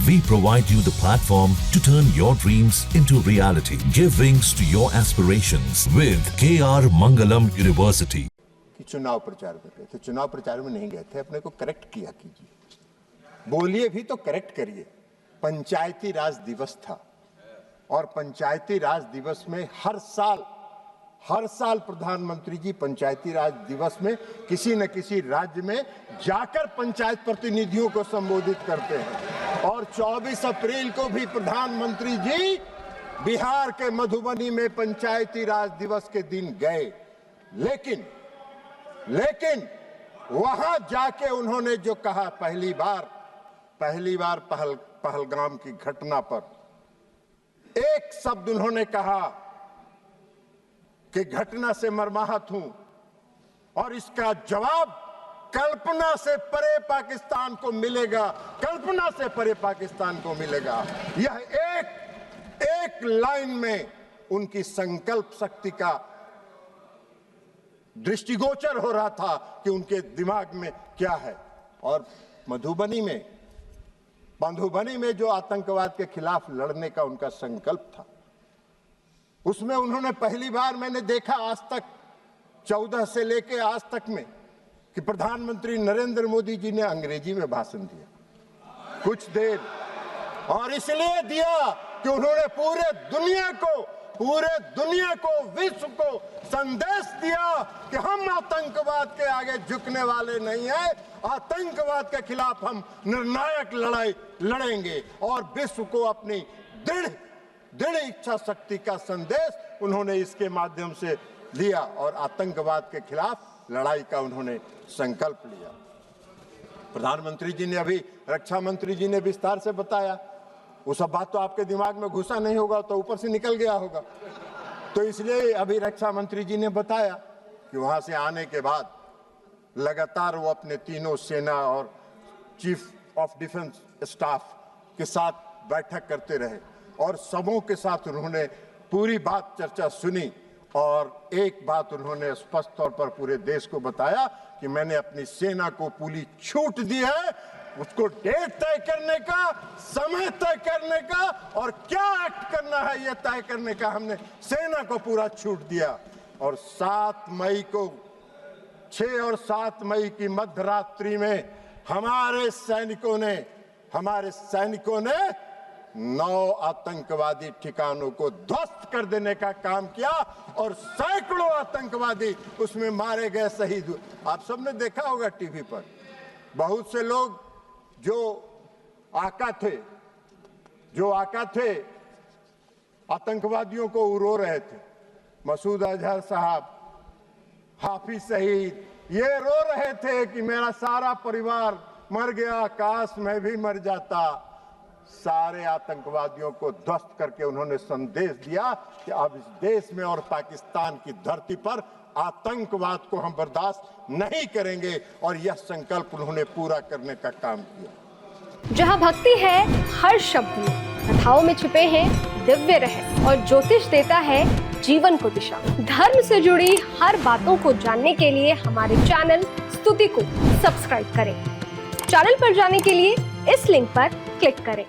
We provide you the platform to turn your dreams into reality. Give wings to your aspirations with KR Mangalam University. कि चुनाव प्रचार कर रहे थे, चुनाव प्रचार में नहीं गए थे, अपने को करेक्ट किया कीजिए, बोलिए भी तो करेक्ट करिए। पंचायती राज दिवस था और पंचायती राज दिवस में हर साल प्रधानमंत्री जी पंचायती राज दिवस में किसी न किसी राज्य में जाकर पंचायत प्रतिनिधियों को संबोधित करते हैं। और 24 अप्रैल को भी प्रधानमंत्री जी बिहार के मधुबनी में पंचायती राज दिवस के दिन गए, लेकिन वहां जाके उन्होंने जो कहा, पहली बार पहलगाम की घटना पर एक शब्द उन्होंने कहा कि घटना से मर्माहत हूं और इसका जवाब कल्पना से परे पाकिस्तान को मिलेगा, कल्पना से परे पाकिस्तान को मिलेगा। यह एक लाइन में उनकी संकल्प शक्ति का दृष्टिगोचर हो रहा था कि उनके दिमाग में क्या है। और मधुबनी में जो आतंकवाद के खिलाफ लड़ने का उनका संकल्प था, उसमें उन्होंने पहली बार मैंने देखा आज तक 14 से लेके आज तक में कि प्रधानमंत्री नरेंद्र मोदी जी ने अंग्रेजी में भाषण दिया कुछ देर, और इसलिए दिया कि उन्होंने पूरे दुनिया को विश्व को संदेश दिया कि हम आतंकवाद के आगे झुकने वाले नहीं हैं, आतंकवाद के खिलाफ हम निर्णायक लड़ाई लड़ेंगे। और विश्व को अपनी दृढ़ इच्छा शक्ति का संदेश उन्होंने इसके माध्यम से लिया और आतंकवाद के खिलाफ लड़ाई का उन्होंने संकल्प लिया। प्रधानमंत्री जी ने अभी रक्षा मंत्री जी ने विस्तार से बताया, वो सब बात तो आपके दिमाग में घुसा नहीं होगा, तो ऊपर से निकल गया होगा, तो इसलिए अभी रक्षा मंत्री जी ने बताया कि वहां से आने के बाद लगातार वो अपने तीनों सेना और चीफ ऑफ डिफेंस स्टाफ के साथ बैठक करते रहे और सबों के साथ उन्होंने पूरी बात चर्चा सुनी और एक बात उन्होंने स्पष्ट तौर पर पूरे देश को बताया कि मैंने अपनी सेना को पूरी छूट दी है, उसको डेट तय करने का, समय तय करने का और क्या एक्ट करना है यह तय करने का हमने सेना को पूरा छूट दिया। और 6 और 7 मई की मध्यरात्रि में हमारे सैनिकों ने 9 आतंकवादी ठिकानों को ध्वस्त कर देने का काम किया और सैकड़ों आतंकवादी उसमें मारे गए, शहीद हुए। आप सबने देखा होगा टीवी पर, बहुत से लोग जो आका थे आतंकवादियों को रो रहे थे, मसूद अजहर साहब, हाफिज शहीद, ये रो रहे थे कि मेरा सारा परिवार मर गया, काश मैं भी मर जाता। सारे आतंकवादियों को ध्वस्त करके उन्होंने संदेश दिया कि अब इस देश में और पाकिस्तान की धरती पर आतंकवाद को हम बर्दाश्त नहीं करेंगे और यह संकल्प उन्होंने पूरा करने का काम किया। जहां भक्ति है हर शब्द में, कथाओं में छुपे हैं दिव्य रहस्य और ज्योतिष देता है जीवन को दिशा। धर्म से जुड़ी हर बातों को जानने के लिए हमारे चैनल स्तुति को सब्सक्राइब करें। चैनल पर जाने के लिए इस लिंक पर क्लिक करें।